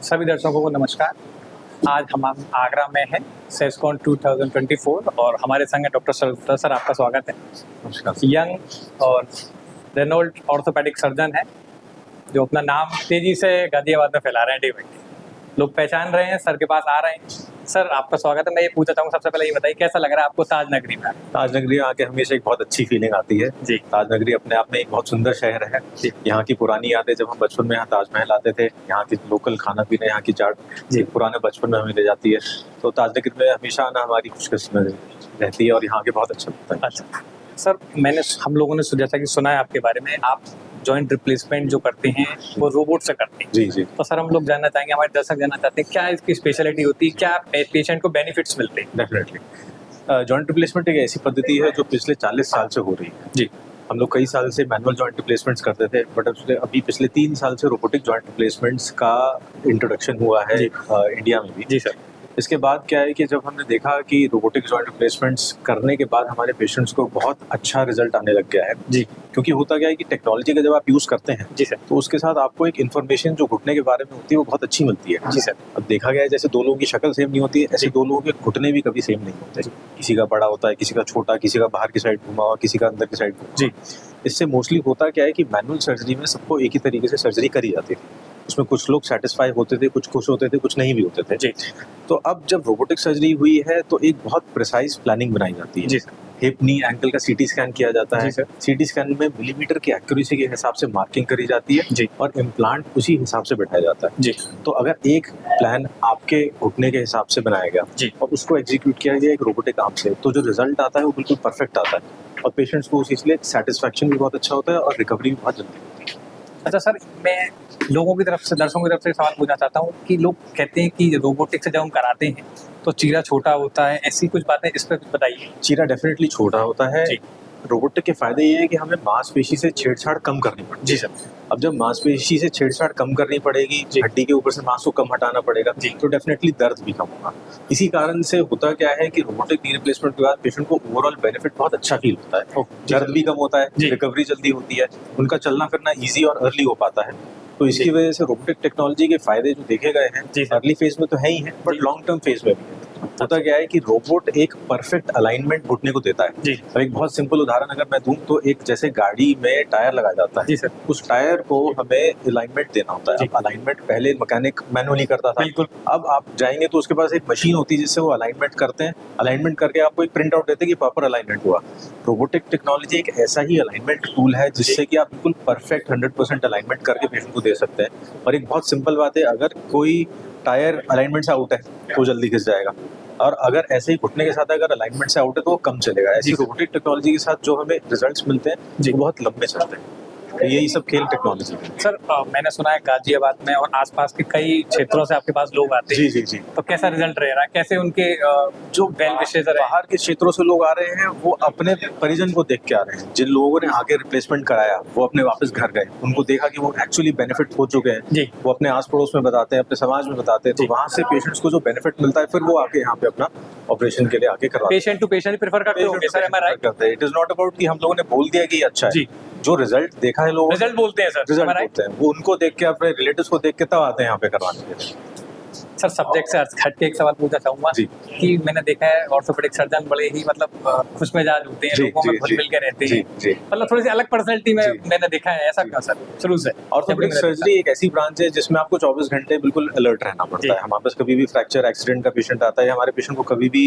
सभी दर्शकों को नमस्कार। आज हम आगरा में हैं, सेस्कॉन 2024 और हमारे संग डॉक्टर सर। सर आपका स्वागत है। नमस्कार। यंग और रेनोल्ड ऑर्थोपेडिक सर्जन है जो अपना नाम तेजी से गाजियाबाद में फैला रहे हैं। डे लोग पहचान रहे हैं, सर के पास आ रहे हैं। सर आपका स्वागत है। मैं ये पूछना चाहूँगा, सबसे पहले ये बताइए कैसा लग रहा है आपको ताज नगरी में? ताज नगरी आके हमेशा एक बहुत अच्छी फीलिंग आती है जी। ताज नगरी अपने आप में एक बहुत सुंदर शहर है। यहाँ की पुरानी यादें, जब हम बचपन में यहाँ ताजमहल आते थे, यहाँ की लोकल खाना पीना, यहाँ की चाट जी पुराने बचपन में हमें ले जाती है। तो ताज नगरी में हमेशा आना हमारी खुशकिस्मत रहती है और यहाँ के बहुत अच्छा लगता है। अच्छा सर, हम लोगों ने जैसा कि सुना है आपके बारे में, आप जॉइंट रिप्लेसमेंट जो करते हैं वो रोबोट से करते हैं। जी जी। तो सर हम लोग जानना चाहेंगे, हमारे दर्शक जानना चाहते हैं क्या इसकी स्पेशलिटी होती है, क्या पेशेंट को बेनिफिट्स मिलते हैं? डेफिनेटली जॉइंट रिप्लेसमेंट एक ऐसी पद्धति है जो पिछले 40 साल से हो रही है। जी। हम लोग कई साल से मैनुअल जॉइंट रिप्लेसमेंट्स करते थे, बट अभी पिछले 3 साल से रोबोटिक जॉइंट रिप्लेसमेंट्स का इंट्रोडक्शन हुआ है इंडिया में भी। जी सर। इसके बाद क्या है कि जब हमने देखा कि रोबोटिक जॉइंट रिप्लेसमेंट्स करने के बाद हमारे पेशेंट्स को बहुत अच्छा रिजल्ट आने लग गया है। जी। क्योंकि होता क्या है कि टेक्नोलॉजी का जब आप यूज़ करते हैं जी सर, तो उसके साथ आपको एक इन्फॉर्मेशन जो घुटने के बारे में होती है वो बहुत अच्छी मिलती है। जी सर। अब देखा गया है जैसे दो लोगों की शक्ल सेम नहीं होती है, ऐसे दो लोगों के घुटने भी कभी सेम नहीं होते। किसी का बड़ा होता है, किसी का छोटा, किसी का बाहर की साइड घुमा हुआ, किसी का अंदर की साइड। जी। इससे मोस्टली होता क्या है कि मैनुअल सर्जरी में सबको एक ही तरीके से सर्जरी करी जाती थी। उसमें कुछ लोग सेटिस्फाई होते थे, कुछ खुश होते थे, कुछ नहीं भी होते थे। जी। तो अब जब रोबोटिक सर्जरी हुई है तो एक बहुत प्रिसाइज प्लानिंग बनाई जाती है। जी सर। हिप, नी, एंकल का सीटी स्कैन किया जाता है। सीटी स्कैन में मिलीमीटर की एक्यूरेसी के हिसाब से मार्किंग करी जाती है। जी। और इम्प्लांट उसी हिसाब से बैठाया जाता है। जी। तो अगर एक प्लान आपके घुटने के हिसाब से बनाया गया जी। और उसको एग्जीक्यूट किया गया एक रोबोटिक आर्म से, तो जो रिजल्ट आता है वो बिल्कुल परफेक्ट आता है और पेशेंट्स को इसलिए सेटिस्फैक्शन भी बहुत अच्छा होता है और रिकवरी भी बहुत जल्दी होती है। अच्छा सर, मैं लोगों की तरफ से, दर्शकों की तरफ से सवाल पूछना चाहता हूँ कि लोग कहते हैं कि रोबोटिक से जब हम कराते हैं तो चीरा छोटा होता है, ऐसी कुछ बातें, इस पर कुछ बताइए। चीरा डेफिनेटली छोटा होता है। रोबोटिक के फायदे ये है कि हमें मांसपेशी से छेड़छाड़ कम करनी पड़ती है। जी सर। अब जब मांसपेशी से छेड़छाड़ कम करनी पड़ेगी, हड्डी के ऊपर से मांस को कम हटाना पड़ेगा, तो डेफिनेटली दर्द भी कम होगा। इसी कारण से होता क्या है कि रोबोटिक नी रिप्लेसमेंट के बाद पेशेंट को ओवरऑल बेनिफिट बहुत अच्छा फील होता है। दर्द भी कम होता है, रिकवरी जल्दी होती है, उनका चलना फिरना ईजी और अर्ली हो पाता है। तो इसकी वजह से रोबोटिक टेक्नोलॉजी के फायदे जो देखे गए हैं अर्ली फेज में तो है ही है, बट लॉन्ग टर्म फेज में भी है। होता क्या है कि रोबोट एक परफेक्ट अलाइनमेंट घुटने को देता है। अब एक बहुत सिंपल उदाहरण अगर मैं दूं तो एक जैसे गाड़ी में टायर लगाया जाता है। जी सर। उस टायर को हमें अलाइनमेंट देना होता है। अब अलाइनमेंट पहले मैकेनिक मैनुअली करता था। बिल्कुल। अब आप जाएंगे तो उसके पास एक मशीन होती है जिससे वो अलाइनमेंट करते हैं। अलाइनमेंट करके आपको एक प्रिंट आउट देते हैं कि प्रॉपर अलाइनमेंट हुआ। रोबोटिक टेक्नोलॉजी एक ऐसा ही अलाइनमेंट टूल है जिससे कि आप बिल्कुल परफेक्ट 100% अलाइनमेंट करके पेशेंट को दे सकते हैं। और एक बहुत सिंपल बात है, अगर कोई टायर अलाइनमेंट से आउट है तो जल्दी घिस जाएगा, और अगर ऐसे ही घुटने के साथ अगर अलाइनमेंट से आउट है तो वो कम चलेगा। ऐसी रोबोटिक टेक्नोलॉजी के साथ जो हमें रिजल्ट्स मिलते हैं वो बहुत लंबे चलते हैं। तो यही सब खेल टेक्नोलॉजी है। सर मैंने सुना है गाजियाबाद में और आसपास के कई क्षेत्रों से आपके पास लोग आते हैं। जी जी जी। तो कैसा रिजल्ट रह रहा है, कैसे उनके जो वेल विशेष बाहर के क्षेत्रों से लोग आ रहे हैं वो अपने परिजन को देख के आ रहे हैं। जिन लोगों ने आगे रिप्लेसमेंट कराया वो अपने वापस घर गए, उनको देखा कि वो एक्चुअली बेनिफिट हो चुके हैं, वो अपने आस पड़ोस में बताते हैं, अपने समाज में बताते हैं। तो वहाँ से पेशेंट्स को जो बेनिफिट मिलता है फिर वो आके यहाँ पे अपना ऑपरेशन के लिए आके करवाते हैं। पेशेंट टू पेशेंट प्रेफर करते होंगे सर, am I right? करते हैं। इट इज नॉट अबाउट कि हम लोगों ने बोल दिया कि अच्छा है। जो रिजल्ट देखा है लोग रिजल्ट बोलते हैं सर, रिजल्ट बोलते हैं, वो उनको देख के अपने रिलेटिव्स को देख के तब आते हैं यहाँ पे करवाने के लिए। सर सब्जेक्ट से हट के एक सवाल पूछना चाहूंगा कि मैंने देखा है ऑर्थोपेडिक सर्जन बड़े ही मतलब खुश मिजाज होते हैं, लोगों में घुल मिल के रहते हैं, मतलब थोड़ी सी अलग पर्सनैलिटी में मैंने देखा है। ऐसा क्यों सर शुरू से? ऑर्थोपेडिक सर्जरी एक ऐसी ब्रांच है जिसमें आपको 24 घंटे बिल्कुल अलर्ट रहना पड़ता है। हमारे पास कभी भी फ्रैक्चर एक्सीडेंट का पेशेंट आता है, हमारे पेशेंट को कभी भी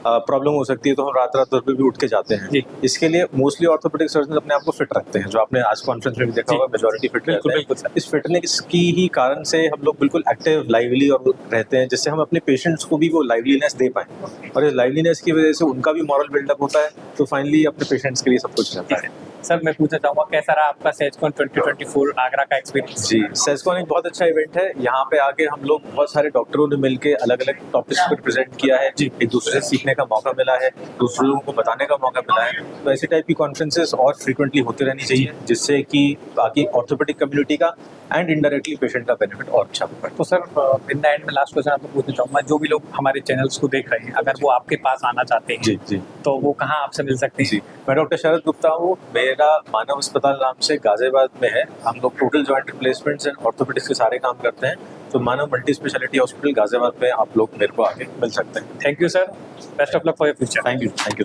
प्रॉब्लम हो सकती है तो हम रात रात भर भी उठ के जाते हैं। इसके लिए मोस्टली ऑर्थोपेडिक सर्जन अपने आप को फिट रखते हैं, जो आपने आज कॉन्फ्रेंस में भी देखा होगा, मेजॉरिटी फिट रहते हैं। इस फिटनेस की ही कारण से हम लोग बिल्कुल एक्टिव, लाइवली और रहते हैं, जिससे हम अपने पेशेंट्स को भी वो लाइवलीनेस दे पाएं, और इस लाइवलीनेस की वजह से उनका भी मॉरल बिल्डअप होता है, तो फाइनली अपने पेशेंट्स के लिए सब कुछ रहता है। सर मैं पूछना चाहूँगा कैसा रहा आपका सेस्कॉन 2024 आगरा का एक्सपीरियंस? जी, सेस्कॉन एक बहुत अच्छा इवेंट है। यहाँ पे आके हम लोग बहुत सारे डॉक्टरों ने मिलके अलग अलग टॉपिक्स पर प्रेजेंट किया है। एक दूसरे से सीखने का मौका मिला है, दूसरे लोगों को बताने का मौका मिला है। तो ऐसे टाइप की कॉन्फ्रेंसेस और फ्रीक्वेंटली होती रहनी चाहिए, जिससे कि बाकी ऑर्थोपेडिक कम्युनिटी का एंड इनडायरेक्टली पेशेंट का बेनिफिट और अच्छा होगा। तो सर इन द एंड में लास्ट क्वेश्चन आपको पूछना चाहूँगा, जो भी लोग हमारे चैनल्स को देख रहे हैं अगर वो आपके पास आना चाहते हैं जी तो वो कहाँ आपसे मिल सकते हैं? जी, मैं डॉक्टर शरद गुप्ता हूँ। मेरा मानव अस्पताल नाम से गाजियाबाद में है। हम लोग total joint replacements and orthopaedics के सारे काम करते हैं। तो मानव मल्टी स्पेशलिटी हॉस्पिटल गाजियाबाद में आप लोग मेरे को आके मिल सकते हैं। Thank you sir, best of luck for your future. Thank you.